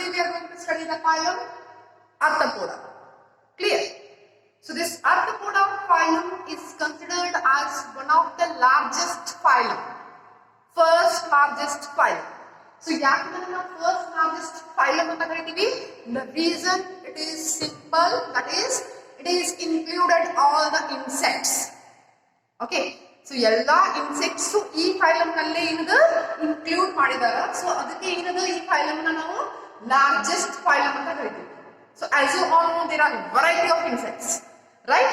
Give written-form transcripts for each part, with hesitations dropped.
lastly we are going to study the phylum Arthropoda. Clear? So this Arthropoda phylum is considered as one of the largest phylum. First largest phylum. So yakadana first largest phylum anta kariತೀವಿ. The reason it is simple, that is it is included all the insects. Okay. So ಎಲ್ಲ insects ಈ phylum ನಲ್ಲಿ ಏನದು include ಮಾಡಿದಾರ. So ಅದಕ್ಕೆ ಏನದು ಈ phylum ನ ನಾವು largest phylum ಅಂತ ಕರಿತೀವಿ. So as you all know, there are variety of insects, right?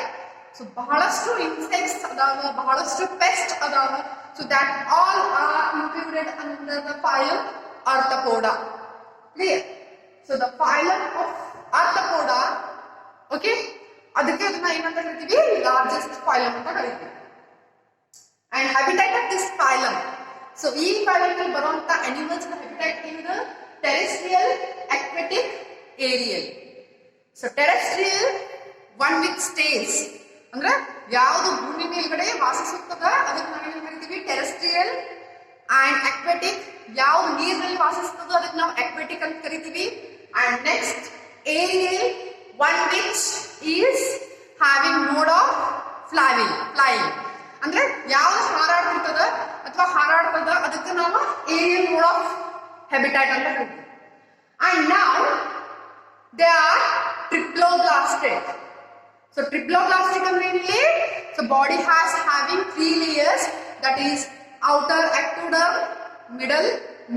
So ಬಹಳಷ್ಟು insects ಅದಾವ, ಬಹಳಷ್ಟು pests ಅದಾವ. So that all are included under the phylum Arthropoda. Clear? So the phylum of Arthropoda, okay, ಅದಕ್ಕೆ ಅದನ್ನ ಏನಂತ ಕರಿತೀವಿ, largest phylum ಅಂತ ಕರಿತೀವಿ. And habitat of this phylum. So ಈ phylum ನಲ್ಲಿ ಬರುವಂತ animals ನ habitat ಏನದು? Terrestrial, aquatic, aerial. So terrestrial, one which stays. ಅಂದ್ರೆ ಯಾವುದು ಭೂಮಿ ಮೇಲ್ಗಡೆ ವಾಸಿಸುತ್ತದ ಅದಕ್ಕೆ ನಾವೇನು ಕರಿತೀವಿ, terrestrial. And aquatic, ಯಾವುದು ನೀರಿನಲ್ಲಿ ವಾಸಿಸುತ್ತದೋ ಅದಕ್ಕೆ ನಾವು aquatic ಅಂತ ಕರಿತೀವಿ. And next aerial, one which is having mode of flying. ಅಂದ್ರೆ ಯಾವುದು ಹಾರಾಡ್ತಿರ್ತದ ಅಥವಾ ಹಾರಾಡ್ತದ ಅದಕ್ಕೆ ನಾವು ಏರಿಯಲ್ ಮೋಡ್ ಆಫ್ ಹ್ಯಾಬಿಟಾಟ್ ಅಂತ ಕರಿತೀವಿ. And now they are triploblastic. So triploblastic ಅಂದ್ರೆ ಏನಿಲ್ಲಿ? So body has having 3 layers, that is outer ectoderm, middle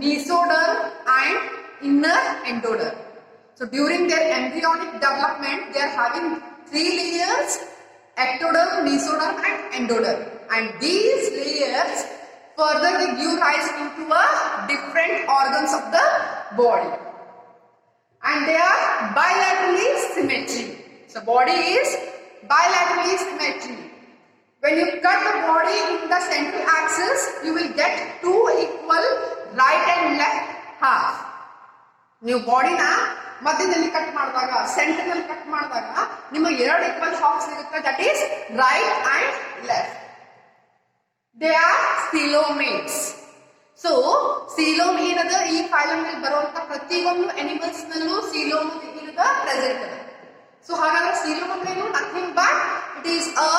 mesoderm and inner endoderm. So during their embryonic development they are having 3 layers, ectoderm, mesoderm and endoderm. And these layers further they give rise into a different organs of the body. And they are bilaterally symmetry. So body is bilaterally symmetry. When you cut the body in the central axis, you will get 2 equal right and left half. ನೀವು ಬಾಡಿನ ಮಧ್ಯದಲ್ಲಿ cut ಮಾಡಿದಾಗ, centre ನಲ್ಲಿ cut ಮಾಡಿದಾಗ ನಿಮಗೆ 2 equal half ಸಿಗುತ್ತೆ, that is right and left. They are coelomates. So coelom ಏನದ ಈ ಫೈಲಮ್ ನಲ್ಲಿ ಬರುವಂತ ಪ್ರತಿಯೊಂದು ಅನಿಮಲ್ಸ್ ನಲ್ಲೂ coelom ಏನದ ಪ್ರೆಸೆಂಟ್ ಇದೆ. So ಹಾಗಾದ್ರೆ coelom ಅಂದ್ರೆ ಏನು? Nothing but it is a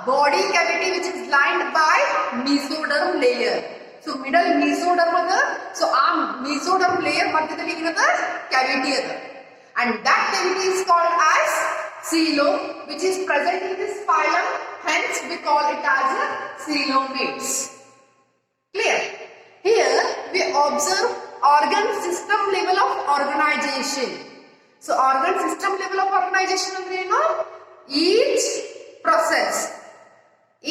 body cavity which is lined by mesoderm layer. So middle mesoderm ಅದ. So ಆ mesoderm layer ಮಧ್ಯದಲ್ಲಿ ಏನದ cavity ಅದ. And that cavity is called as coelom, which is present in this phylum. Hence we call it as a coelomates. Clear? Here we observe organ system level of organization. So organ system level of organization ಅಂದ್ರೆ ಏನು?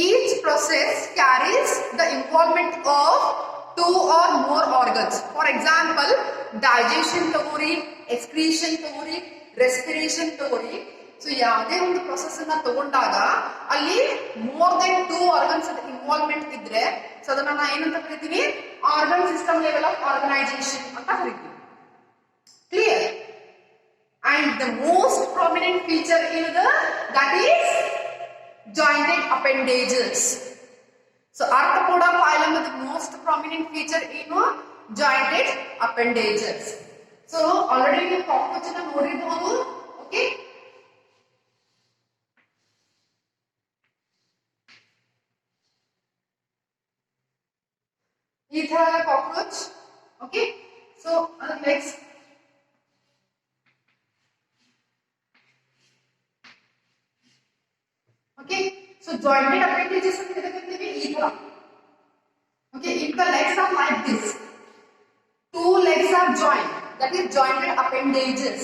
Each process carries the involvement of 2 or more organs. For example, digestion ತಗೋರಿ, excretion ತಗೋರಿ, respiration ತಗೋರಿ. So ಯಾವುದೇ ಒಂದು process ಅನ್ನ ತಗೊಂಡಾಗ ಅಲ್ಲಿ ಮೋರ್ ದೆನ್ 2 ಆರ್ಗನ್ಸ್ ಇನ್ವಾಲ್ವ್ಮೆಂಟ್ ಇದ್ರೆ ಸೊ ಅದನ್ನ ನಾವು ಏನಂತ ಕರಿತೀವಿ, organ system level of organisation ಅಂತ ಕರಿತೀವಿ. Clear? And the most prominent feature ಏನದು? That is jointed appendages. So arthropoda phylum the most prominent feature ಏನು? Jointed appendages. ಸೊ ಆಲ್ರೆಡಿ ನೀವು ಕಾಕ್ರೋಚ್ ಅನ್ನ ನೋಡಿರಬಹುದು. ಓಕೆ, ಈ ತರ ಕಾಕ್ರೋಚ್. ಓಕೆ, ಸೊ ಅದರ legs okay. So jointed appendages ಅಂತ ಕರಿತೀವಿ ಈ ತರ. Okay, if the legs are like this, 2 legs are joined, that is jointed appendages.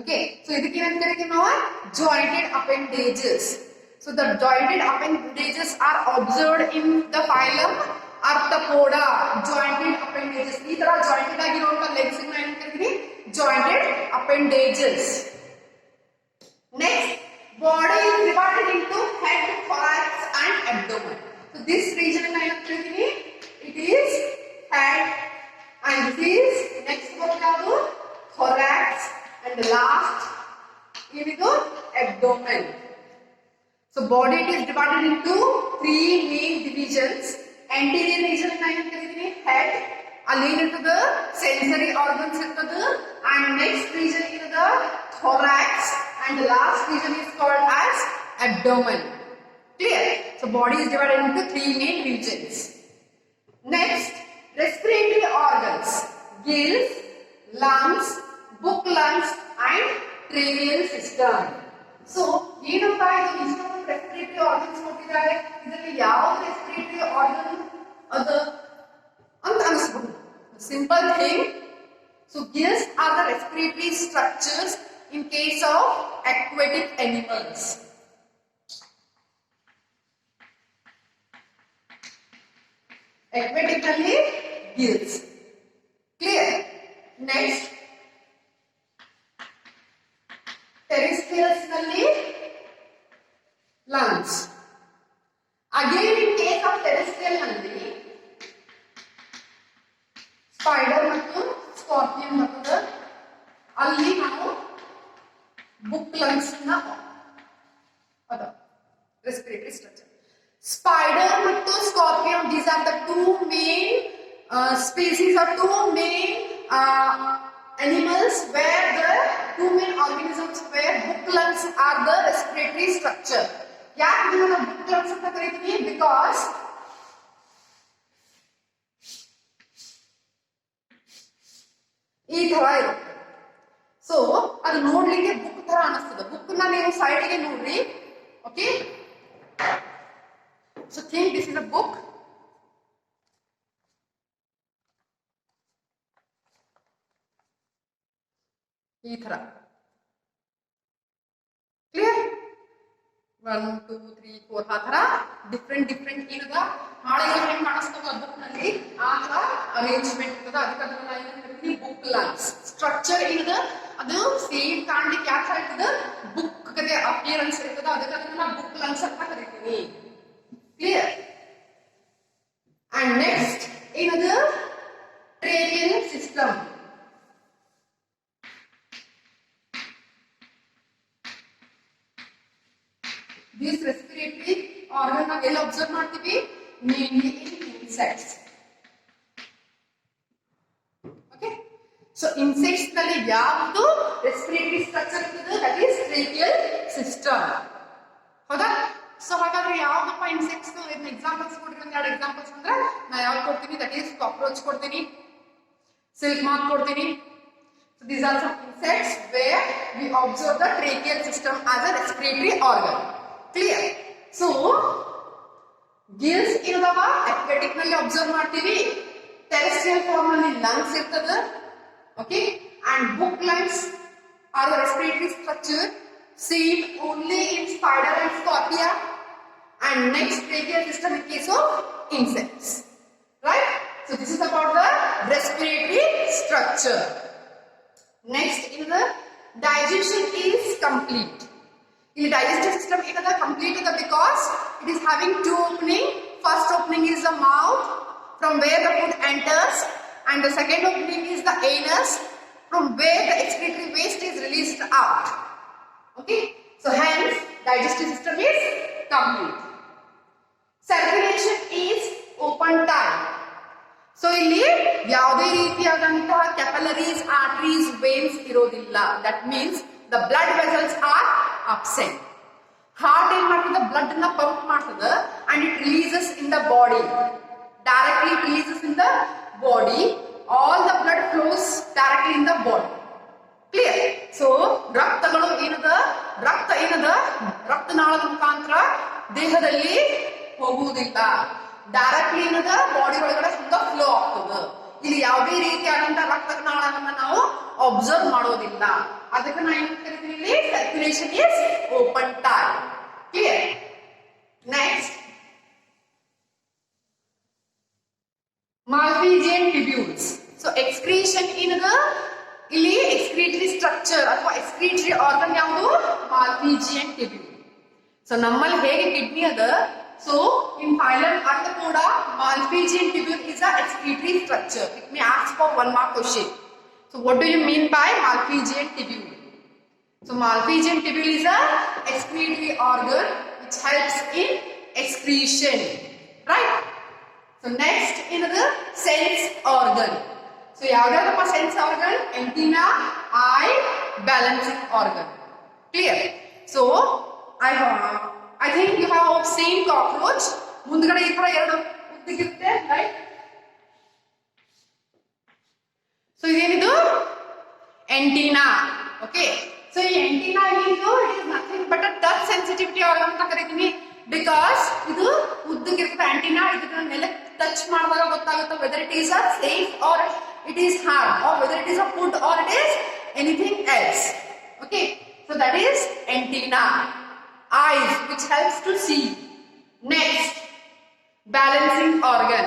Okay, so ಇದಕ್ಕೆ ಏನಂತ ಕರಿತೀವಿ ನಾವು? Jointed appendages. So the jointed appendages are observed in the phylum Arthropoda. Jointed appendages, ಈ ತರ ಜಾಯಿಂಟೆಡ್ ಆಗಿರುವಂತ legs ನ ಏನು ಕರಿತೀವಿ? Jointed appendages. Next, body is divided into head, thorax and abdomen. So this region ನ ಏನು ಕರಿತೀವಿ? It is head, and this is next one ಯಾವುದು? Thorax, and the last ಏನಿದು? Abdomen. So body it is divided into 3 main divisions. Anterior region ನ ಏನು ಕರಿತೀವಿ? Head. ಅಲ್ಲಿ ಏನಿರ್ತದ? Sensory organs ಇರ್ತದ. And and the last region is called as abdomen. Clear? So body is divided into three main regions. Next, respiratory organs: gills, lungs, book lungs, and tracheal system. So, ಏನಪ್ಪಾ ಇದು ಇಷ್ಟೊಂದು respiratory organs ಕೊಟ್ಟಿದ್ದಾರೆ, ಇದರಲ್ಲಿ ಯಾವುದು respiratory organ ಅದು ಅಂತ ಅನಿಸಬಹುದು. Simple thing. So, gills are the respiratory structures in case of aquatic animals. Aquatically, gills. Clear? Next, terrestrials nalli lungs. Again, in case of terrestrial nalli, spider ಮತ್ತು scorpion ಮತ್ತು ಅಲ್ಲಿ ನಾವು book lungs ನ ಅದ respiratory structure. Spider ಮತ್ತು scorpion, these are the two main species or two main animals where the two main organisms where book lungs are the respiratory structure. ಯಾಕೆ ಇದನ್ನ book lungs ಅಂತ ಕರೀತೀವಿ? Because ಈ ತರ ಇರುತ್ತೆ. ಸೊ ಅದು ನೋಡ್ಲಿಕ್ಕೆ ಬುಕ್ ತರ ಅನಿಸ್ತದೆ. ಬುಕ್ ನ ನೀವು ಸೈಡ್ಗೆ ನೋಡ್ರಿ. Okay, so think this is a book. ಈ ತರ ಕ್ಲಿಯರ್? 1 2 3 4 ಆ ತರ ಡಿಫ್ರೆಂಟ್ ಏನದ ಹಾಳೆಗಳು ಹೆಂಗ್ ಕಾಣಿಸ್ತವ ಬುಕ್ ನಲ್ಲಿ ಆ ತರ ಅರೇಂಜ್ಮೆಂಟ್ ಇರ್ತದ. ಅದಕ್ಕೆ ಅದನ್ನ ನಾವು ಏನ್ ಕರಿತೀವಿ? Book lungs. ಸ್ಟ್ರಕ್ಚರ್ ಏನದ ಅದು ಸೇಮ್ ಕಾಣ್ಲಿಕ್ಕೆ ಯಾಕೆ ಹೇಳ್ತದ? ಬುಕ್ ಕತೆ ಅಪಿಯರೆನ್ಸ್ ಇರ್ತದ. ಅದಕ್ಕೆ ಅದನ್ನ ನಾವು ಬುಕ್ ಲಂಗ್ಸ್ ಅಂತ ಕರಿತೀವಿ. ಕ್ಲಿಯರ್? ಅಂಡ್ ನೆಕ್ಸ್ಟ್ ಏನದ? Tracheal system. This respiratory organ ನಾವು ಎಲ್ಲಿ ಅಬ್ಸರ್ವ್ ಮಾಡ್ತೀವಿ? Mainly in insects. Okay, so insects ನಲ್ಲಿ ಯಾವುದು respiratory structure ಇರ್ತದೆ? That is tracheal system. ಹೌದಾ? ಸೊ ಹಾಗಾದ್ರೆ ಯಾವ್ದಪ್ಪ ಇನ್ಸೆಕ್ಟ್ಸ್? ಇದನ್ನ ಎಕ್ಸಾಂಪಲ್ಸ್ ಕೊಡ್ರಿ. ಒಂದ್ ಎರಡು ಎಕ್ಸಾಂಪಲ್ಸ್ ಅಂದ್ರೆ ನಾ ಯಾವ್ದು ಕೊಡ್ತೀನಿ? ದಟ್ ಈಸ್ ಕಾಕ್ರೋಚ್ ಕೊಡ್ತೀನಿ, ಸಿಲ್ಕ್ ಮಾತ್ ಕೊಡ್ತೀನಿ. So these are some insects where we observe the tracheal system as a respiratory organ. Clear? So gills ಇರುತ್ತವ aquatic ನಲ್ಲಿ ಅಬ್ಸರ್ವ್ ಮಾಡ್ತೀವಿ. terrestrial form ನಲ್ಲಿ lungs ಇರ್ತದೆ. Okay, and book lungs are the respiratory structure seen only in spider and scorpia, and next tracheal system in case of insects. Right? So this is about the respiratory structure. Next, in the digestion is complete. The digestive system is complete because it is having two openings. First opening is the mouth from where the food enters, and the second opening is the anus from where the excretory waste is released out. Okay, so hence digestive system is complete. Circulation is open time. So ಇಲ್ಲಿ ಯಾವುದೇ ರೀತಿಯಾದಂತಹ capillaries, arteries, veins ಇರೋದಿಲ್ಲ. That means the blood vessels are absent. Heart ಏನ್ ಮಾಡ್ತದೆ? blood ನ pump ಮಾಡ್ತದೆ and it releases in the body. Directly it releases in the body. All the blood flows directly in the body. Clear? So ರಕ್ತಗಳು ಏನದ? ರಕ್ತ ಏನದ? ರಕ್ತನಾಳದ ಮುಖಾಂತರ ದೇಹದಲ್ಲಿ ಹೋಗುವುದಿಲ್ಲ. ಡೈರೆಕ್ಟ್ಲಿ ಏನದ? ಬಾಡಿ ಒಳಗಡೆ ಹಂಗ ಫ್ಲೋ ಆಗ್ತದೆ. ಇಲ್ಲಿ ಯಾವುದೇ ರೀತಿಯಾದಂತಹ ರಕ್ತನಾಳವನ್ನ ನಾವು ಅಬ್ಸರ್ವ್ ಮಾಡೋದಿಲ್ಲ. ಅದಕ್ಕೆ ನಾವು ಏನು ಕರಿತೀವಿ? ಇಲ್ಲಿ circulation is open time. Clear? Next, Malpighian tubules. So excretion ಏನದ? ಇಲ್ಲಿ excretory structure ಅಥವಾ excretory organ ಯಾವುದು? Malpighian tubule. So ನಮ್ಮಲ್ಲಿ ಹೇಗೆ ಕಿಡ್ನಿ ಅದ, so in phylum Arthropoda, Malpighian tubule is a excretory structure. It may ask for one mark question. So what do you mean by Malpighian tubule? So Malpighian tubule is a excretory organ which helps in excretion, right? So next another sense organ. So ಯಾವ್ಯಾವ್ದಪ್ಪ sense organ? Antenna, eye, balancing organ. Clear? So I think you have seen cockroach. ಮುಂದ್ಗಡೆ ಈ ತರ ಎರಡು ಉದ್ದಗಿರುತ್ತೆ, right? So ಇದೇನಿದು ಎಂಟಿನಾ. Okay, so ಈ ಎಂಟಿನಾ ಏನಿದು, it is nothing but a touch sensitivity organ ಅಂತ ಕರಿತೀನಿ. Because ಇದು ಉದ್ದಗಿರುತ್ತೆ ಆಂಟಿನಾ. ಇದನ್ನ ನೆಲಕ್ಕೆ ಟಚ್ ಮಾಡಿದಾಗ ಗೊತ್ತಾಗುತ್ತೆ whether it is a safe or it is harm, or whether it is a food or it is anything else. Okay, so that is antenna. Eyes, which helps to see. Next, balancing organ,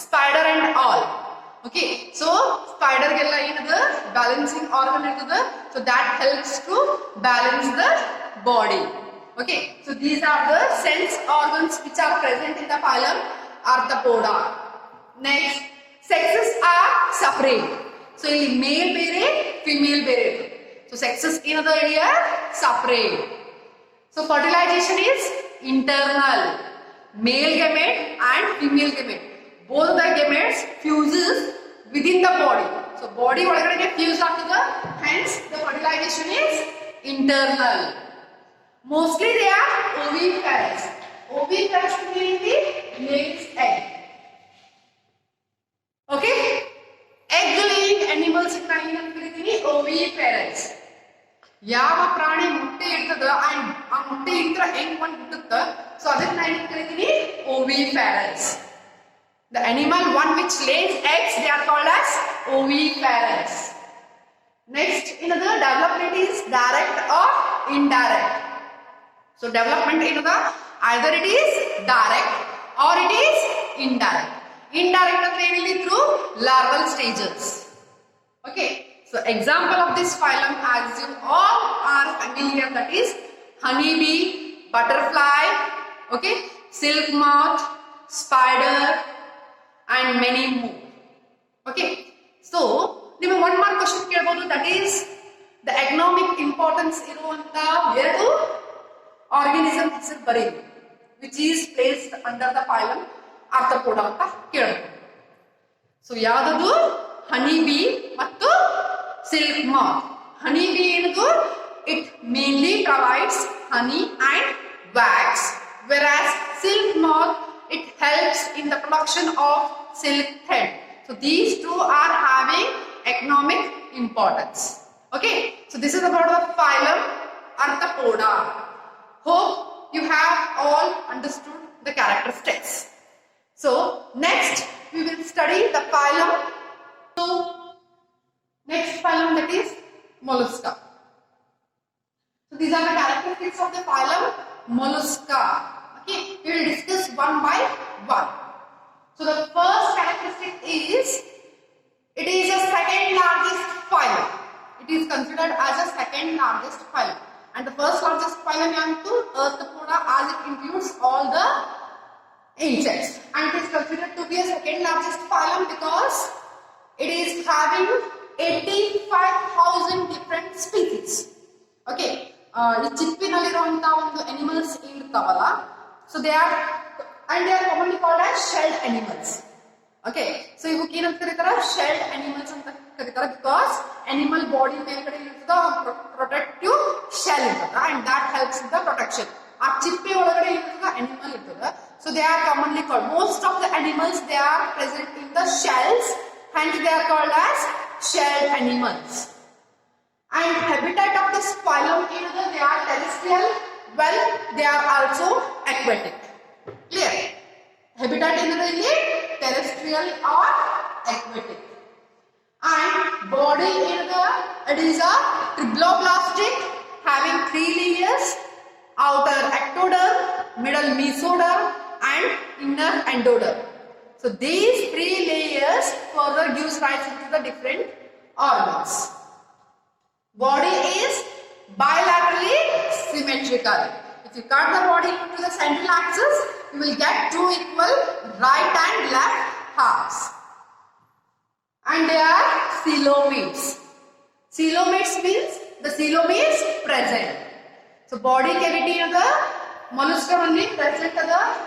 spider and all. Okay, so spider gella ಏನದು balancing organ ಇರ್ತದೆ, so that helps to balance the body. Okay, so these are the sense organs which are present in the phylum Arthropoda. Next, sexes are separate. So ಇಲ್ಲಿ male ಬೇರೆ, female ಬೇರೆ. So sexes ಏನದ here separate. So fertilization is internal. Male gamete and female gamete. Both the gametes fuses within the body. So body ಒಳಗಡೆ fuse ಆಗ್ತದೆ. Hence the fertilization is internal. Mostly they are oviparous. Oviparous means the lays egg. Okay, egg laying animals ನ ಏನಂತ ಕರಿತೀವಿ, oviparous. ಯಾವ ಪ್ರಾಣಿ ಮೊಟ್ಟೆ ಇಡ್ತದ and ಆ ಮೊಟ್ಟೆ ಇಂತ್ರ ಹೆಂಗ್ ಬಂದ್ ಹುಟ್ಟುತ್ತ, ಸೊ ಅದನ್ನ ಏನಂತ ಕರಿತೀವಿ, oviparous. The animal one which lays eggs, they are called as oviparous. Next, another development is direct or indirect. So development ಏನದ, either it is direct or it is indirect. Indirect ಅಂದ್ರೆ ಏನಿಲ್ಲ, through larval stages. Okay, so example of this phylum, as you all are familiar, that is honeybee, butterfly, okay, silk moth, spider and many more. Okay, so ನಿಮಗೆ one more question ಕೇಳಬಹುದು, that is the economic importance ಇರುವಂತ ಎರಡು organism ಹೆಸರು ಬರೀರಿ, which is placed under the phylum Arthropoda ಅಂತ ಕೇಳಬಹುದು. So ಯಾವುದು, honey bee ಮತ್ತು ಸಿಲ್ಕ್ ಮಾತ್. ಹನಿ ಬಿ ಏನದು, it mainly provides honey and wax, whereas silk moth, it helps in the production of silk thread. So these two are having economic importance. Okay, so this is about the phylum Arthropoda. Hope you have all understood the characteristics. So next we will study the phylum. So next phylum, that is Mollusca. So these are the characteristics of the phylum Mollusca. Okay, we will discuss one by one. So the first characteristic is it is a second largest phylum. It is considered as a second largest phylum, and the first largest phylum is Arthropoda, as it includes all the insects, and it is considered to be a second largest phylum because it is having 85,000 different species. Okay, ಈ ಚಿಪ್ಪಿನಲ್ಲಿರುವಂತ ಒಂದು animals ಇರ್ತಾವಲ್ಲ, so they are commonly called as shelled animals. Okay, so ಇವಕ್ಕೆ ಏನಂತ ಕರೀತಾರ, shelled animals ಅಂತ ಕರೀತಾರ, because animal body ಮೇಲ್ಗಡೆ ಇರ್ತದ protective shell ಇರ್ತದ, and that helps in the protection. ಆ ಚಿಪ್ಪೆ ಒಳಗಡೆ ಇರ್ತದ animal ಇರ್ತದ, so they are commonly called, most of the animals they are present in the shells, hence they are called as shelled animals. And habitat of this phylum is they are terrestrial, well they are also aquatic. Clear? Habitat is terrestrial or aquatic. And body is a triploblastic, having 3 layers: outer ectoderm, middle mesoderm and inner endoderm. So these 3 layers further gives rise to the different organs. Body is bilaterally symmetrical. If you cut the body into the central axis, you will get 2 equal right and left halves. And they are coelomates. Coelomates means the coelom is present. So body cavity of the mollusca only present,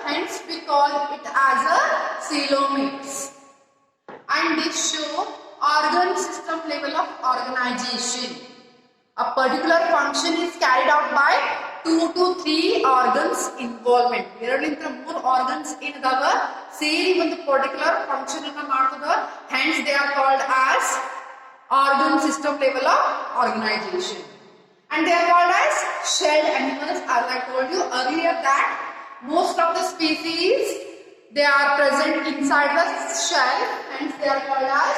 hence we call it as a coelomates. And they show organ system level of organization. A particular function is carried out by 2 to 3 organs involvement. ಎರಡರಿಂದ 3 organs ಇದಾವ ಸೇರಿ ಒಂದು particular function ಅನ್ನು ಮಾಡ್ತದ. Hence they are called as organ system level of organization. And they are called as shelled animals. As I told you earlier that most of the species they are present inside the shell, hence they are called as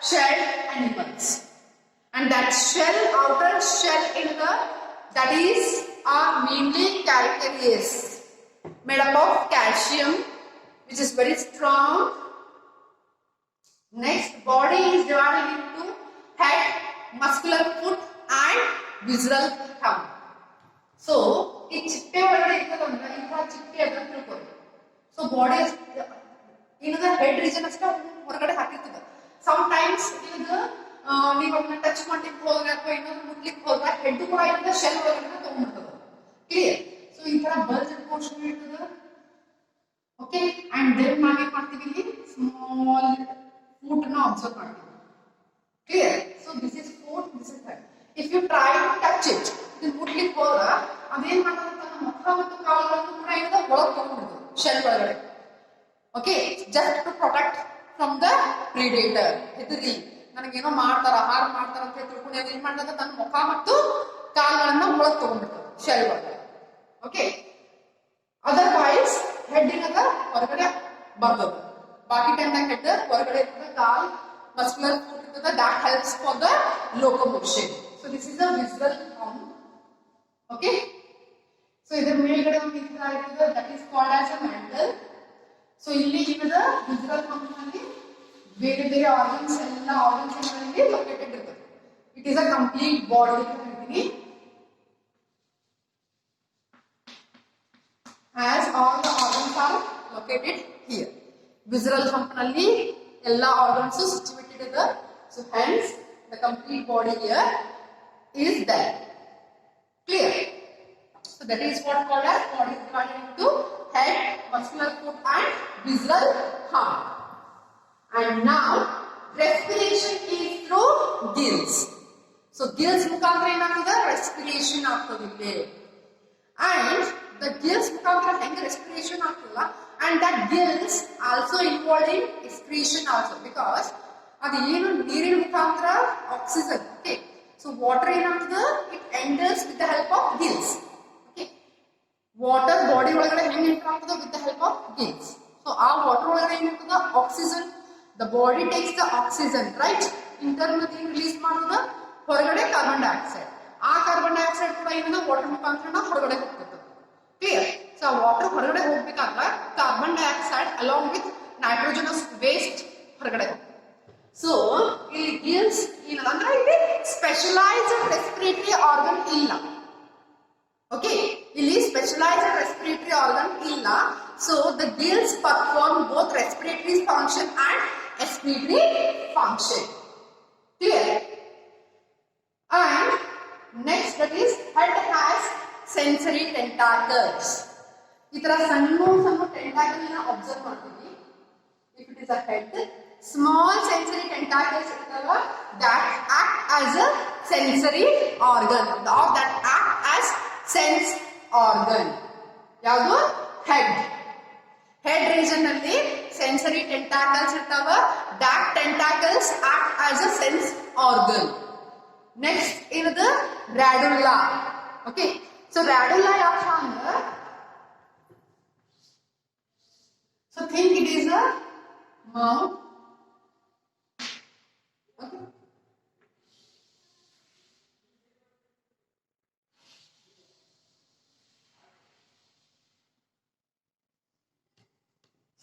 shelled animals. And that shell, outer shell in the, that is are mainly calcareous, made up of calcium, which is very strong. Next, body is divided into head, muscular foot and visceral thumb. So, ಈ ಚಿಟ್ಟೆ ಒಳಗಡೆ ಇರ್ತದಂದ್ರೆ ಇಂಥ ಚಿಟ್ಟೆ ಅಂತ ತಿಳ್ಕೊಳ್ಳಿ. So body ಏನದ head region ಅಷ್ಟೇ ಹೊರಗಡೆ ಹಾಕಿರ್ತದೆ. ಸಮ್ ಟೈಮ್ಸ್ ಇದು ನೀವು ಅದನ್ನ ಟಚ್ ಮಾಡ್ಲಿಕ್ಕೆ ಹೋದಾಗ ಅಥವಾ ಇನ್ನೊಂದು ಮುಟ್ಲಿಕ್ಕೆ ಹೋದಾಗ ಹೆಡ್ ಕೂಡ ಇರ್ತದೆ, ಶೆಲ್ ಒಳಗಡೆ ತಗೊಂಡ್ಬಿಡ್ತದೆ. ಕ್ಲಿಯರ್? ಸೊ ಈ ತರ ಬಲ್ಜ್ ಪೋರ್ಷನ್ ಇರ್ತದೆ. ಓಕೆ, ಅಂಡ್ ದೆನ್ ನಾವೇನ್ ಮಾಡ್ತೀವಿ, ಇಲ್ಲಿ ಸ್ಮಾಲ್ ಫೂಟ್ ನ ಅಬ್ಸರ್ವ್ ಮಾಡ್ತೀವಿ. Clear? So this is foot, this is head. If you try to touch it, ಇದು ಮುಟ್ಲಿಕ್ಕೆ ಹೋದ್ರೆ ಅದೇನ್ ಮಾಡ್ತದೆ, ತನ್ನ ಮುಖ ಮತ್ತು ಕಾಲುಗಳನ್ನು ಕೂಡ ಏನದ ಒಳಗೆ ತಗೊಂಡ್ಬಿಡ್ತದೆ ಶೆಲ್ ಒಳಗಡೆ. Okay, just to protect from the predator. ಹೆದರಿ ನನಗೇನೋ ಮಾಡ್ತಾರ, ಹಾರ್ ಮಾಡ್ತಾರ ಅಂತ ತಿಳ್ಕೊಂಡು ಏನ್ ಮಾಡ್ತದೆ, ತನ್ನ ಮುಖ ಮತ್ತು ಕಾಲುಗಳನ್ನ ಒಳಗೆ ತಗೊಂಡ್ಬಿಡ್ತದೆ ಶೆಲ್ ಒಳಗಡೆ. ಓಕೆ, ಅದರ್ವೈಸ್ ಹೆಡ್ ಏನದ ಹೊರಗಡೆ ಬರ್ತದೆ. ಬಾಕಿ ಟೈಮ್ನಾಗ ಹೆಡ್ ಹೊರಗಡೆ ಇರ್ತದೆ, ಕಾಲ್ muscular foot ಇರ್ತದೆ, that helps for the locomotion. So this is a visceral thumb. Okay, so ಇದರ ಮೇಲ್ಗಡೆ ಒಂದು ಈ ತರ ಇರ್ತದೆ, that is called as a mantle. So ಇಲ್ಲಿ ಏನದ visceral thumb ನಲ್ಲಿ ಬೇರೆ ಬೇರೆ ಆರ್ಗನ್ಸ್ ಎಲ್ಲ ಆರ್ಗನ್ಸ್ ಗಳಲ್ಲಿ ಲೊಕೇಟೆಡ್ ಇರ್ತದೆ. It is a complete body ಅಂತ ಹೇಳ್ತೀನಿ. As all the organs are located here. Visceral thumb ನಲ್ಲಿ ಎಲ್ಲ organs situated ಇದೆ. So hence the complete body here is there. Clear? So that is what called as body is divided into head, muscular foot and visceral thumb. And now respiration is through gills. So gills ಮುಖಾಂತರ ಏನಾಗ್ತದೆ, respiration ಆಗ್ತದೆ ಇಲ್ಲಿ. And the gills ಮುಖಾಂತರ ಹೆಂಗೆ respiration ಆಗ್ತಲ್ಲ, and that gills also involved in excretion also, because ಅದು ಏನು ನೀರಿನ ಮುಖಾಂತರ ಆಕ್ಸಿಜನ್. ಓಕೆ, ಸೊ ವಾಟರ್ ಏನಾಗ್ತದೆ, it enters with the help of Gilles. Okay, water body ಒಳಗಡೆ ಹೆಂಗೆ ಎಂಟರ್ ಆಗ್ತದೆ, with the help of Gilles. So ಆ water ಒಳಗಡೆ ಏನಾಗ್ತದೆ, oxygen. The body takes the oxygen, right? Internal release ಮಾಡೋದು ಹೊರಗಡೆ carbon dioxide. ಆ ಕಾರ್ಬನ್ ಡೈಆಕ್ಸೈಡ್ ಕೂಡ ಏನದ ವಾಟರ್ ಮುಖಾಂತರ ಹೊರಗಡೆ ಹೋಗ್ತದೆ. ಕ್ಲಿಯರ್? ಸೊ ಆ ವಾಟರ್ ಹೊರಗಡೆ ಹೋಗ್ಬೇಕಾದ್ರೆ carbon dioxide along with nitrogenous waste ಹೊರಗಡೆ ಹೋಗ್ತದೆ. ಸೊ ಇಲ್ಲಿ ಗಿಲ್ಸ್ ಇಲ್ಲ ಅಂದ್ರೆ ಇಲ್ಲಿ ಸ್ಪೆಷಲೈಸ್ಡ್ ರೆಸ್ಪಿರೇಟರಿ ಆರ್ಗನ್ ಇಲ್ಲ. ಓಕೆ, ಇಲ್ಲಿ ಸ್ಪೆಷಲೈಸ್ಡ್ ರೆಸ್ಪಿರೇಟರಿ ಆರ್ಗನ್ ಇಲ್ಲ. So the gills perform both respiratory function and excretory function. Clear? And next that is head has sensory tentacles. ಈ ತರ ಸಣ್ಣ ಸಣ್ಣ ಟೆಂಟಾಕಲ್ ನ ಅಬ್ಸರ್ವ್ ಮಾಡ್ತೀವಿ. If it is a head, small sensory tentacles that act as a sensory organ, or that act as sense organ. ಯಾವುದು? Head. Head region ನಲ್ಲಿ sensory ಟೆಂಟಾಕಲ್ಸ್ ಇರ್ತಾವ. that tentacles act as a sense organ. next ಏನದು? radula. okay, so radula ಯಾಕ ಅಂದ್ರೆ, so think it is a mouth. Okay.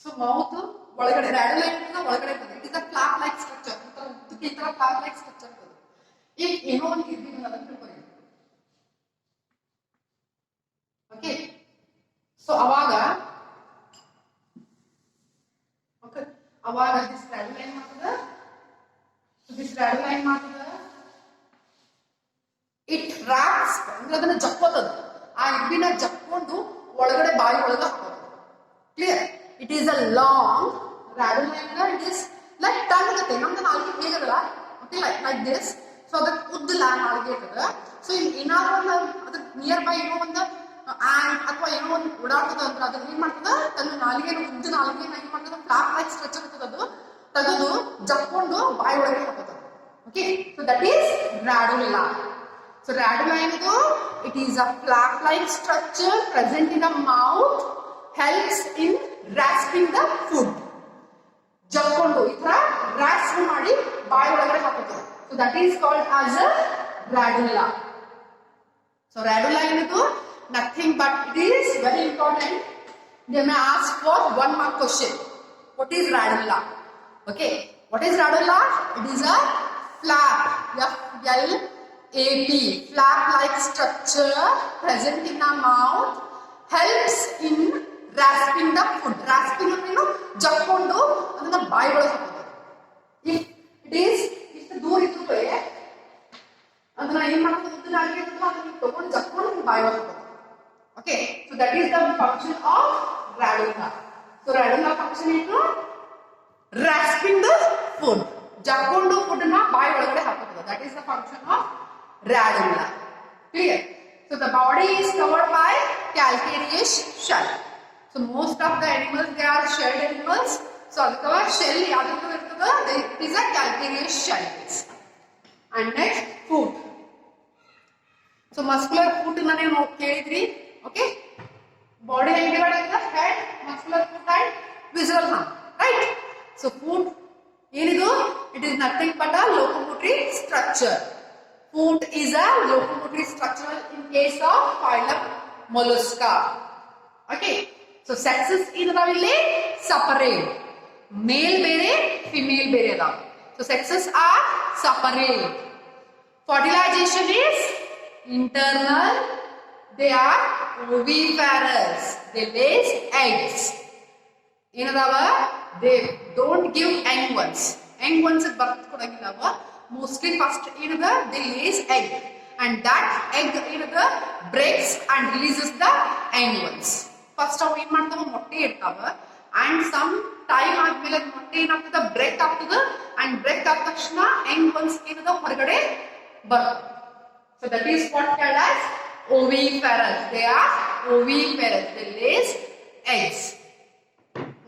So mouth ಒಳಗಡೆ radula ಇರ್ತದೆ, ಒಳಗಡೆ ಇರ್ತದೆ. It is a flap like structure. ಈ ತರ flap like structure ಇರ್ತದೆ. ಈಗ ಏನೋ ಒಂದು ಇರ್ತೀವಿ ಅದನ್ನ ತಿಳ್ಕೊಳ್ಳಿ. ಓಕೆ, ಸೊ ಅವಾಗ this radula ಏನ್ ಮಾಡ್ತದೆ, this radula ಏನ್ ಮಾಡ್ತದೆ, ಇಟ್ wraps ಅಂದ್ರೆ ಅದನ್ನ ಜಕ್ಕೋತದ. ಆ ಇಬ್ಬಿನ ಜಕ್ಕೊಂಡು ಒಳಗಡೆ ಬಾಯಿ ಒಳಗ ಹಾಕೋದು. Clear? It is a long radula. It is like tongue ಗತೆ. ನಮ್ದು ನಾಲ್ಗೆ ಹೇಗದಲ್ಲ, ಓಕೆ, ಲೈಕ್ ದಿಸ್. ಸೊ ಅದಕ್ಕೆ ಉದ್ದ ನಾಲ್ಗೆ ಇರ್ತದೆ. ಸೊ ಏನಾದ್ರು ಒಂದು ಅದ್ರ ನಿಯರ್ ಬೈ ಏನೋ ಒಂದು ಆಂಟ್ ಅಥವಾ ಏನೋ ಒಂದು ಓಡಾಡ್ತದ ಅಂದ್ರೆ ಅದನ್ನ ಏನ್ ಮಾಡ್ತದ ತನ್ನ ನಾಲಿಗೆ ಉದ್ದ ನಾಲಿಗೆನ ಏನ್ ಮಾಡ್ತದ ಫ್ಲಾಪ್ ಲೈಕ್ ಸ್ಟ್ರಕ್ಚರ್ ಇರ್ತದ ಅದು ತೆಗೆದು ಜಕ್ಕೊಂಡು ಬಾಯಿ ಒಳಗೆ ಹಾಕುತ್ತದೆ. Okay, so that is radula. So radula ಏನದು? It is a flap like structure present in the mouth, helps in rasping the food. ಜಕ್ಕೊಂಡು ಈ ತರ ರಾಸ್ಪ್ ಮಾಡಿ ಬಾಯಿ ಒಳಗಡೆ ಹಾಕುತ್ತದೆ. So that is called as a radula. So radula ಏನದು? Nothing but it is very important. They may ask for 1 mark question. What is radula? Okay, what is radula? It is a flap, F-L-A-P, flap-like structure present in the mouth, helps in rasping the food. Rasping ಅಂದ್ರೆ ಜಕ್ಕೊಂಡು ಅದನ್ನ ಬಾಯಿ ಒಳಗೆ ಹಾಕೋದು. If it is ಇಷ್ಟು ದೂರ ಇದ್ರೆ ಅದನ್ನ ಏನ್ ಮಾಡೋದು? ಉದ್ದ ನಾಲಿಗೆ ಇರ್ತದೆ, ಅದನ್ನ ತಗೊಂಡು ಜಕ್ಕೊಂಡು ಬಾಯಿ ಒಳಗೆ ಹಾಕೋದು. Okay, so that is the function of radula. So radula function is rasping the food. Jakkondu food na bayi olagade hakuತ್ತದೆ. That is the function of radula. Clear? So the body is covered by calcareous shell. So most of the animals, they are shelled animals. So adukava shell yadukku irtada, it is a calcareous shell. And next, foot. So muscular foot na ನೀವು ಕೇಳಿದ್ರಿ. Okay, body and divided into head, muscular foot and visual arm, right? So foot ಏನಿದು? It is nothing but a locomotory structure. Foot is a locomotory structure in case of phylum Mollusca. Okay, so sexes ಇದರಲ್ಲಿ separate, male ಬೇರೆ female ಬೇರೆ ಅದಾವ. So sexes are separate. Fertilization is internal. They are oviparous. They lay eggs. ಏನದಾವ? They don't give young ones. Young ones birth ಕೊಡಂಗಿಲ್ಲವ. Mostly first ಏನದ? They lays egg, and that egg ಏನದ? Breaks and releases the young ones. First ಅವು ಏನ್ ಮಾಡ್ತಾವ? ಮೊಟ್ಟೆ ಇಡ್ತಾವ, and some time ಆದ್ಮೇಲೆ ಮೊಟ್ಟೆ ಏನಾಗ್ತದ? ಬ್ರೇಕ್ ಆಗ್ತದ, and break ಆದ ತಕ್ಷಣ young ones ಏನದ? ಹೊರಗಡೆ ಬರ್ತದೆ. So that is what called as oviparous. They are oviparous. They lay eggs.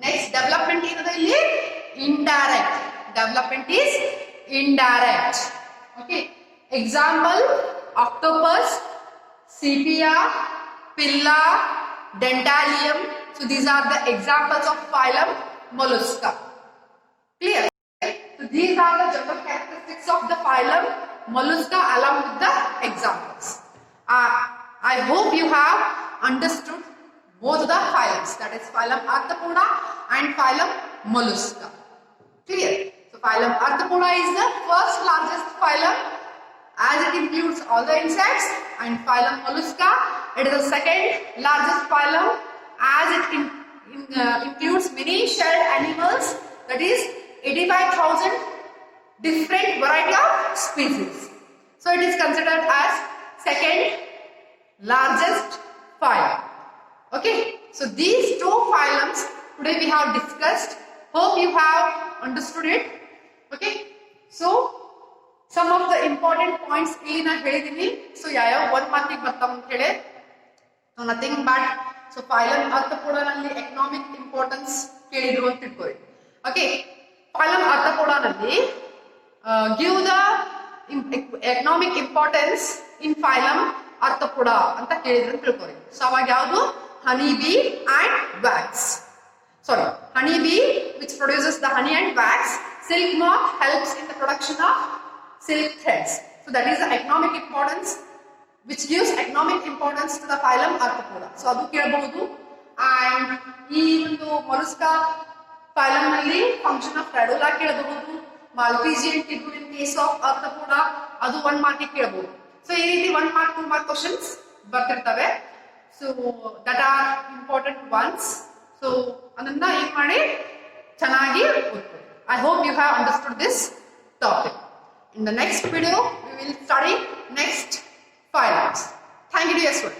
Next, development ಏನದ ಇಲ್ಲಿ? Indirect. Development is indirect. Okay. Example: octopus, sepia, pilla, dentalium. So these are the examples of phylum Mollusca. Clear? So these are the general characteristics of the phylum Mollusca along with the examples. I hope you have understood both the phylums, that is phylum Arthropoda and phylum Mollusca. Clear? So phylum Arthropoda is the first largest phylum as it includes all the insects, and phylum Mollusca, it is the second largest phylum as it includes many shelled animals, that is 85,000 different variety of species. So it is considered as second largest phylum. Okay, so these two phylums today we have discussed. Hope you have understood it. Okay, so some of the important points ಇಲ್ಲಿ ನಾನು ಹೇಳಿದೀನಿ. So ಯಾವ 1 ಮಾರ್ಕಿಗೆ ಬರ್ತಾವ ಅಂತ ಹೇಳಿ. So nothing but so phylum Arthropoda ನಲ್ಲಿ economic importance ಕೇಳಿದ್ರು ಅಂತ ತಿಳ್ಕೊಳ್ಳಿ. ಓಕೆ, ಫೈಲಮ್ ಆರ್ಥ್ರೋಪೋಡಾ ನಲ್ಲಿ give the economic importance in phylum Arthropoda ಅಂತ ಕೇಳಿದ್ರು ಅಂತ ತಿಳ್ಕೊಳ್ಳಿ. ಸೊ ಅವಾಗ ಯಾವುದು? Honey bee and wax. Sorry, honey bee which produces the honey and wax. Silk moth helps in the production of silk threads. So that is the economic importance which gives economic importance to the phylum Arthropoda. So adu kelಬಹುದು. And ee ಒಂದು mollusca phylum ನಲ್ಲಿ function of radula kelಬಹುದು. Malpighian tibur in case of Arthropoda adu 1 mark ಗೆ kelಬಹುದು. So ee ರೀತಿ 1 mark 2 mark questions ಬರ್ತಿರ್ತವೆ. So that are important ones. So ಅದನ್ನ ಏನು ಮಾಡಿ ಚೆನ್ನಾಗಿ ಓದ್ಕೊಳ್ಳಿ. I hope you have understood this topic. In the next video we will study next phylums. Thank you dear students.